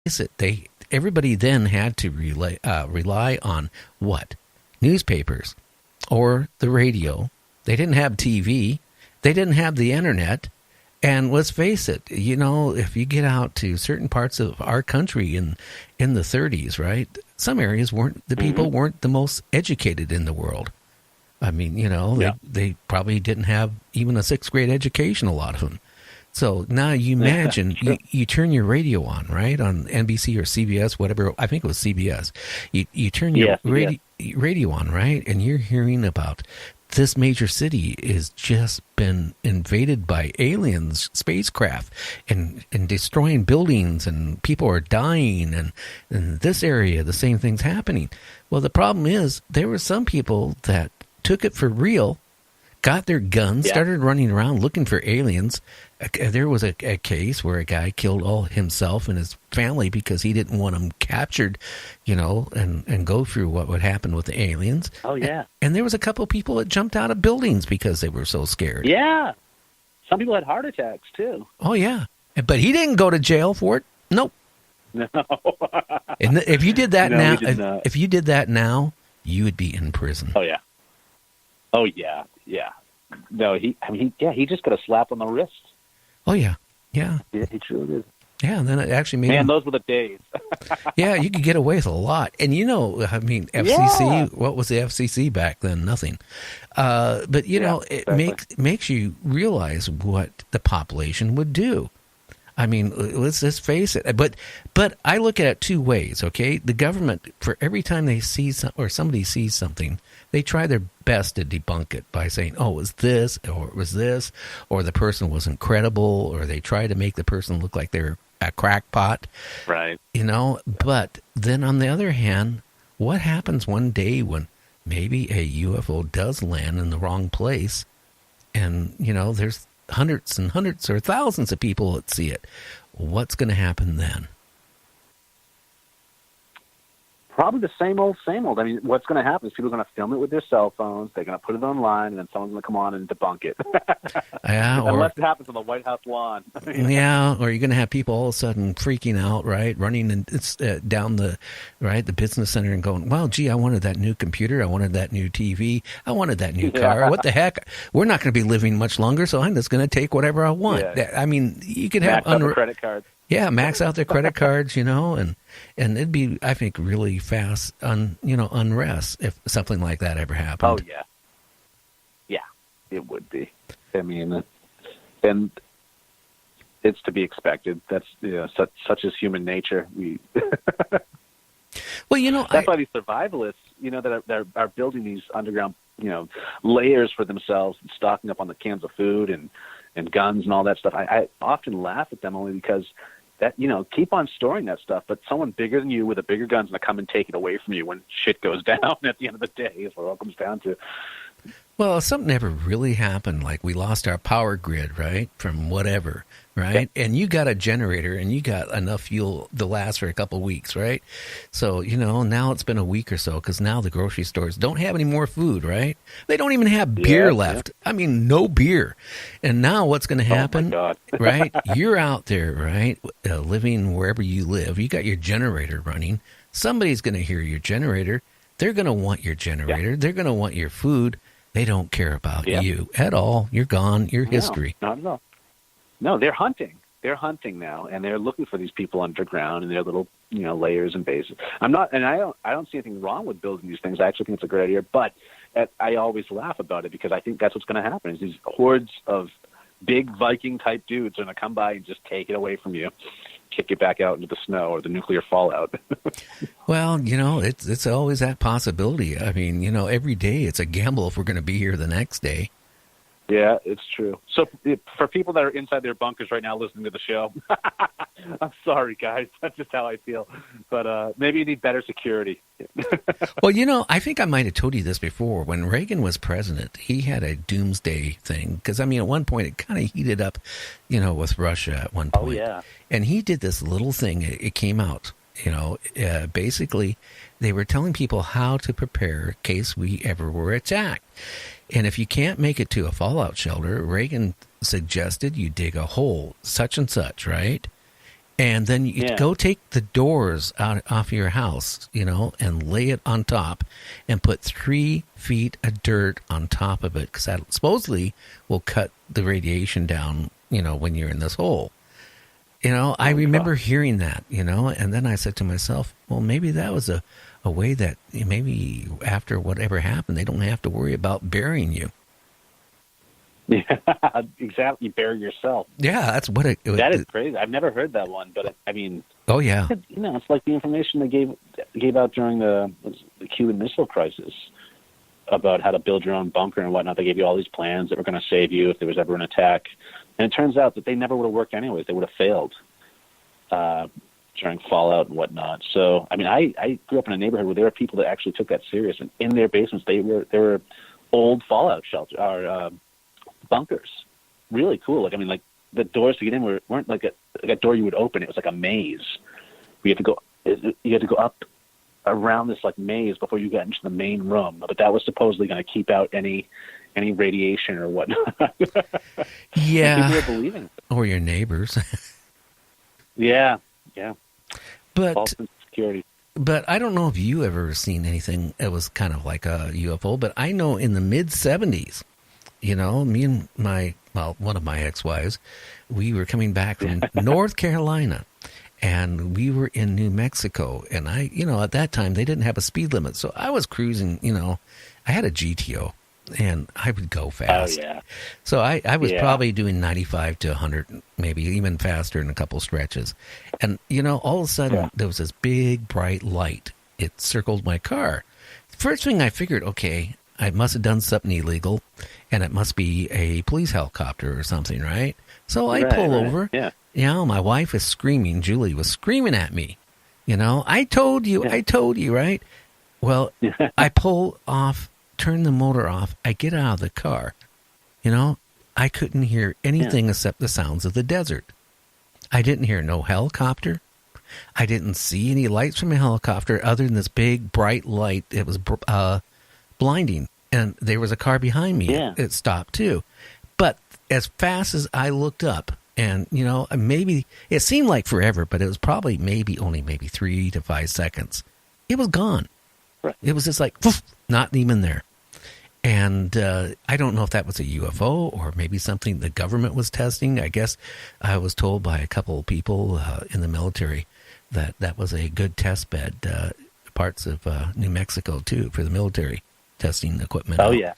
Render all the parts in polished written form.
face it, everybody then had to rely on what? Newspapers or the radio. They didn't have TV. They didn't have the internet. And let's face it, if you get out to certain parts of our country in the 30s, right, some areas the people weren't the most educated in the world. I mean, they probably didn't have even a sixth grade education, a lot of them. So now you imagine, you turn your radio on, right, on NBC or CBS, whatever. I think it was CBS. You turn your radio on, right, and you're hearing about this major city has just been invaded by aliens, spacecraft, and destroying buildings, and people are dying, and in this area, the same thing's happening. Well, the problem is there were some people that took it for real, got their guns, started running around looking for aliens. There was a case where a guy killed all himself and his family because he didn't want them captured, and go through what would happen with the aliens. Oh, yeah. And there was a couple of people that jumped out of buildings because they were so scared. Yeah. Some people had heart attacks, too. Oh, yeah. But he didn't go to jail for it. Nope. No. And if you did that No, now, if you did that now, you would be in prison. Oh, yeah. Oh, yeah. Yeah. No, he just got a slap on the wrist. Oh, yeah. Yeah. Yeah, he truly did. Yeah, and then it actually made Man, those were the days. Yeah, you could get away with a lot. And FCC, what was the FCC back then? Nothing. But, exactly. it makes you realize what the population would do. I mean, let's just face it. But I look at it two ways, okay? The government, for every time they see somebody sees something, they try their best to debunk it by saying, oh, it was this, or it was this, or the person wasn't credible, or they try to make the person look like they're a crackpot. Right. But then on the other hand, what happens one day when maybe a UFO does land in the wrong place and, there's hundreds and hundreds or thousands of people that see it? What's going to happen then? Probably the same old, same old. I mean, what's going to happen is people are going to film it with their cell phones. They're going to put it online, and then someone's going to come on and debunk it. Yeah, unless it happens on the White House lawn. Yeah, or you're going to have people all of a sudden freaking out, right? Running down the business center and going, well, gee, I wanted that new computer. I wanted that new TV. I wanted that new car. What the heck? We're not going to be living much longer, so I'm just going to take whatever I want. Yeah. I mean, you could have credit cards. Yeah, max out their credit cards, and it'd be, I think, really fast unrest if something like that ever happened. Oh, yeah. Yeah, it would be. I mean, and it's to be expected. That's such is human nature. Well, that's why these survivalists, that are building these underground, layers for themselves and stocking up on the cans of food and guns and all that stuff. I often laugh at them only because that, keep on storing that stuff, but someone bigger than you with a bigger gun's going to come and take it away from you when shit goes down at the end of the day, is what it all comes down to. Well, if something ever really happened, like we lost our power grid, right, from whatever, right, and you got a generator and you got enough fuel to last for a couple of weeks, right? So, now it's been a week or so because now the grocery stores don't have any more food, right? They don't even have beer left. Yeah. I mean, no beer. And now what's going to happen, right? You're out there, right, living wherever you live. You got your generator running. Somebody's going to hear your generator. They're going to want your generator. Yeah. They're going to want your food. They don't care about you at all. You're gone. You're history. Not at all. No, they're hunting. They're hunting now, and they're looking for these people underground in their little, layers and bases. I don't see anything wrong with building these things. I actually think it's a great idea, but I always laugh about it because I think that's what's going to happen. Is these hordes of big Viking type dudes are going to come by and just take it away from you, kick it back out into the snow or the nuclear fallout. Well, it's always that possibility. I mean, every day it's a gamble if we're going to be here the next day. Yeah, it's true. So for people that are inside their bunkers right now listening to the show, I'm sorry, guys. That's just how I feel. But maybe you need better security. Well, I think I might have told you this before. When Reagan was president, he had a doomsday thing. Because, at one point it kind of heated up, with Russia at one point. Oh, yeah. And he did this little thing. It came out, basically they were telling people how to prepare in case we ever were attacked. And if you can't make it to a fallout shelter, Reagan suggested you dig a hole, such and such, right? And then you go take the doors out off your house, and lay it on top and put 3 feet of dirt on top of it, because that supposedly will cut the radiation down, when you're in this hole. I remember hearing that, and then I said to myself, well, maybe that was a way that maybe after whatever happened, they don't have to worry about burying you. Yeah, exactly. You bury yourself. Yeah, that's what it. That is crazy. I've never heard that one, but I mean. Oh yeah. It's like the information they gave out during the Cuban Missile Crisis about how to build your own bunker and whatnot. They gave you all these plans that were going to save you if there was ever an attack, and it turns out that they never would have worked anyways. They would have failed during fallout and whatnot. So I mean, I grew up in a neighborhood where there were people that actually took that serious, and in their basements there were old fallout shelters or bunkers. Really cool. Like, I mean, like the doors to get in weren't like a door you would open. It was like a maze. You had to go up around this like maze before you got into the main room. But that was supposedly going to keep out any radiation or whatnot. Yeah. People were believing it. Or your neighbors. Yeah. But false security. But I don't know if you ever seen anything that was kind of like a UFO, but I know in the mid-'70s, me and one of my ex-wives, we were coming back from North Carolina, and we were in New Mexico. And at that time, they didn't have a speed limit. So I was cruising, I had a GTO, and I would go fast. Oh, yeah. So I was probably doing 95 to 100, maybe even faster in a couple stretches. And, all of a sudden, there was this big, bright light. It circled my car. First thing I figured, okay, I must have done something illegal, and it must be a police helicopter or something, right? So I pull over. Yeah. My wife is screaming. Julie was screaming at me. I told you, right? Well, I pull off, turn the motor off. I get out of the car. I couldn't hear anything except the sounds of the desert. I didn't hear no helicopter. I didn't see any lights from a helicopter other than this big, bright light. It was blinding. And there was a car behind me. Yeah. It stopped too. But as fast as I looked up, and, maybe it seemed like forever, but it was probably only 3 to 5 seconds. It was gone. Right. It was just like, poof, not even there. And I don't know if that was a UFO or maybe something the government was testing. I guess I was told by a couple of people in the military that was a good test bed, parts of New Mexico, too, for the military testing equipment. Oh, yeah.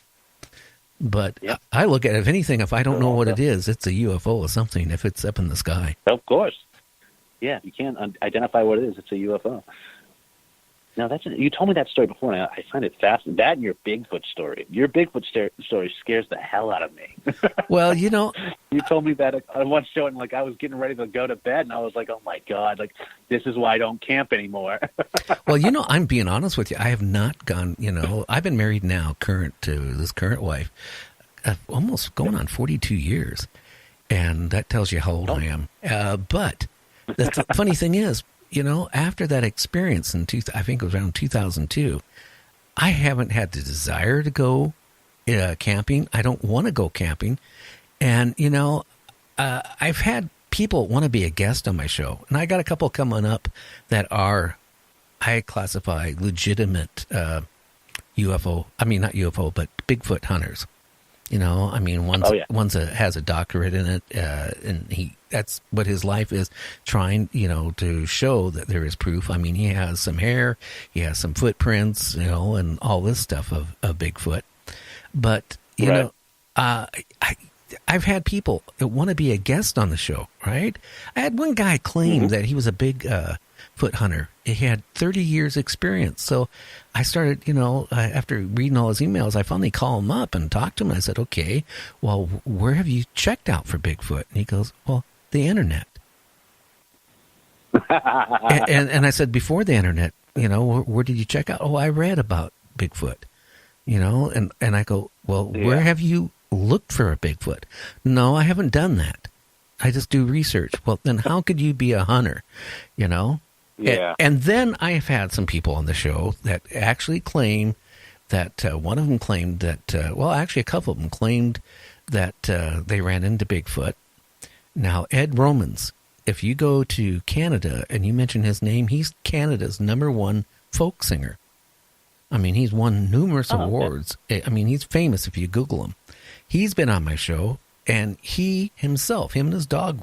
But I look at it, if anything, if I don't know what it is, it's a UFO or something, if it's up in the sky. Of course. Yeah, you can't identify what it is. It's a UFO. Now, you told me that story before, and I find it fascinating. That and your Bigfoot story. Your Bigfoot story scares the hell out of me. Well, you told me that on one show, and I was getting ready to go to bed, and I was like, oh, my God, this is why I don't camp anymore. Well, I'm being honest with you. I have not gone, I've been married now, to this current wife, almost going on 42 years, and that tells you how old I am. But the funny thing is, after that experience I think it was around 2002, I haven't had the desire to go camping. I don't want to go camping. And, I've had people want to be a guest on my show. And I got a couple coming up that are, I classify legitimate not UFO, but Bigfoot hunters. One's has a doctorate in it, and that's what his life is, trying, to show that there is proof. I mean, he has some hair, he has some footprints, and all this stuff of Bigfoot. But, I've had people that want to be a guest on the show, right? I had one guy claim that he was a big foot hunter. He had 30 years experience. So I started, after reading all his emails, I finally called him up and talked to him. I said, okay, well, where have you checked out for Bigfoot? And he goes, well, the internet. and I said, before the internet, where did you check out? Oh, I read about Bigfoot, and I go, well, where have you looked for a Bigfoot? No, I haven't done that. I just do research. Well, then how could you be a hunter, Yeah. And then I have had some people on the show that actually claim that one of them claimed that, actually a couple of them claimed that they ran into Bigfoot. Now, Ed Romans, if you go to Canada and you mention his name, he's Canada's #1 folk singer. I mean, he's won numerous awards. I mean, he's famous if you Google him. He's been on my show, and he himself, him and his dog,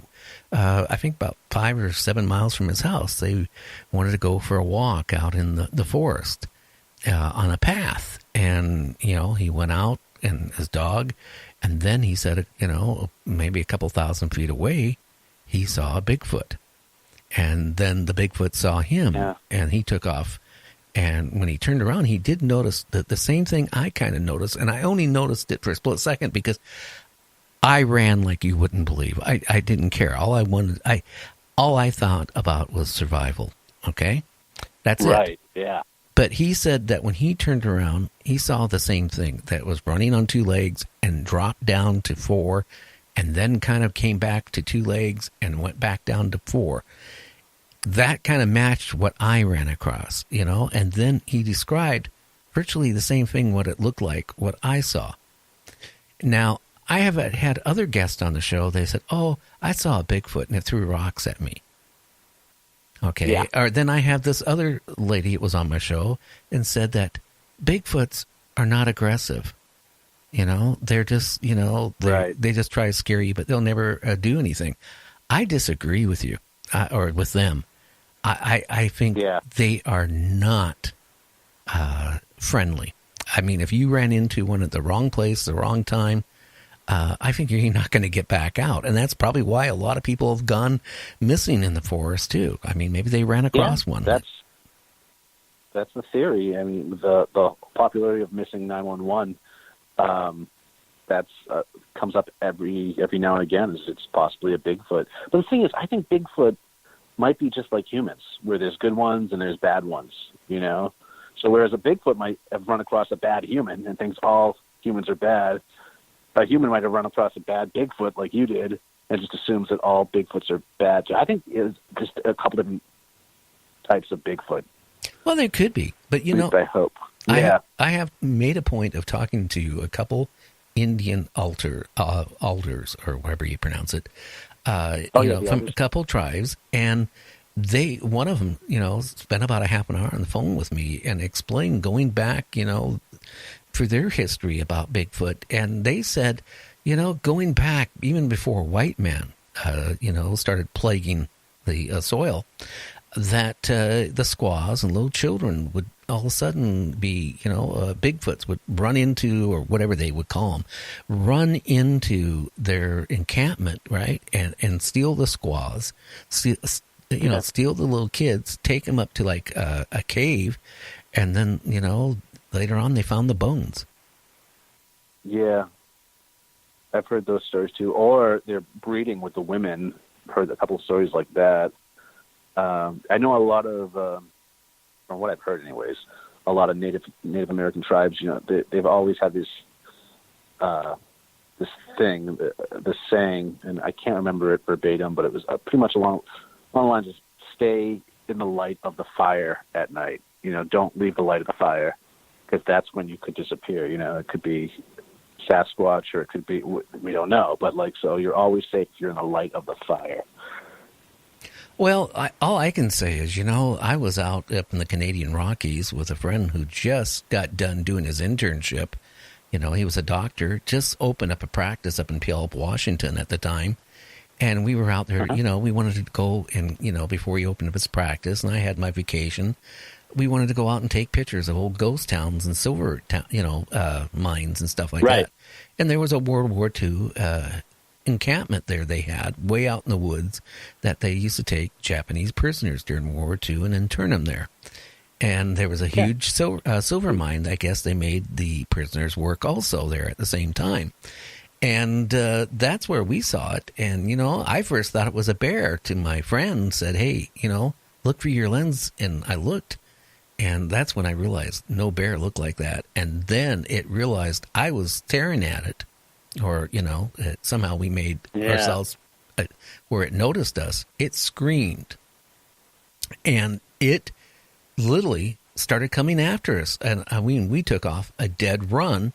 I think about 5 or 7 miles from his house, they wanted to go for a walk out in the forest on a path. And, he went out and his dog, and then he said, maybe a couple thousand feet away, he saw a Bigfoot. And then the Bigfoot saw him, and he took off. And when he turned around, he did notice the same thing I kind of noticed, and I only noticed it for a split second because I ran like you wouldn't believe. I didn't care. All I thought about was survival. Okay, that's it. Right. Yeah. But he said that when he turned around, he saw the same thing, that was running on 2 legs and dropped down to 4, and then kind of came back to 2 legs and went back down to 4. That kind of matched what I ran across, and then he described virtually the same thing, what it looked like, what I saw. Now, I have had other guests on the show. They said, "Oh, I saw a Bigfoot and it threw rocks at me." Okay. Yeah. Or then I have this other lady that was on my show and said that Bigfoots are not aggressive. They're just, they just try to scare you, but they'll never do anything. I disagree with you or with them. I think they are not friendly. I mean, if you ran into one at the wrong place, the wrong time, I think you're not going to get back out. And that's probably why a lot of people have gone missing in the forest, too. I mean, maybe they ran across one. That's the theory. I mean, the popularity of missing 911, that's comes up every now and again. It's possibly a Bigfoot. But the thing is, I think Bigfoot might be just like humans, where there's good ones and there's bad ones, So whereas a Bigfoot might have run across a bad human and thinks all humans are bad, a human might have run across a bad Bigfoot like you did and just assumes that all Bigfoots are bad. So I think it's just a couple different types of Bigfoot. Well, there could be, but I hope. I have made a point of talking to a couple Indian alders, or whatever you pronounce it, from a couple tribes, and one of them, spent about a half an hour on the phone with me and explained going back, for their history about Bigfoot. And they said, going back even before white men, started plaguing the soil, that the squaws and little children would all of a sudden be, Bigfoots would run into, or whatever they would call them, run into their encampment, right, and steal the squaws, steal the little kids, take them up to like a cave, and then, later on they found the bones. Yeah. I've heard those stories too. Or they're breeding with the women. Heard a couple of stories like that. I know a lot of, from what I've heard anyways, a lot of Native American tribes, they've always had this thing, this saying, and I can't remember it verbatim, but it was pretty much along the lines of stay in the light of the fire at night. Don't leave the light of the fire, because that's when you could disappear. It could be Sasquatch, or it could be, we don't know, but so you're always safe if you're in the light of the fire. Well, all I can say is, I was out up in the Canadian Rockies with a friend who just got done doing his internship. He was a doctor, just opened up a practice up in Puyallup, Washington at the time. And we were out there, we wanted to go and, before he opened up his practice, and I had my vacation, we wanted to go out and take pictures of old ghost towns and silver, mines and stuff like that. And there was a World War II encampment there they had way out in the woods that they used to take Japanese prisoners during World War II and intern them there. And there was a huge silver mine. I guess they made the prisoners work also there at the same time. And that's where we saw it. And, I first thought it was a bear. To my friend, said, hey, look for your lens. And I looked. And that's when I realized no bear looked like that. And then it realized I was staring at it. Or, somehow we made ourselves where it noticed us. It screamed. And it literally started coming after us. And we took off a dead run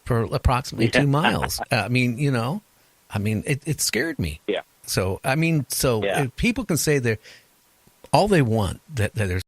for approximately 2 miles. It scared me. Yeah. So, I mean, Yeah. people can say they're all they want, that there's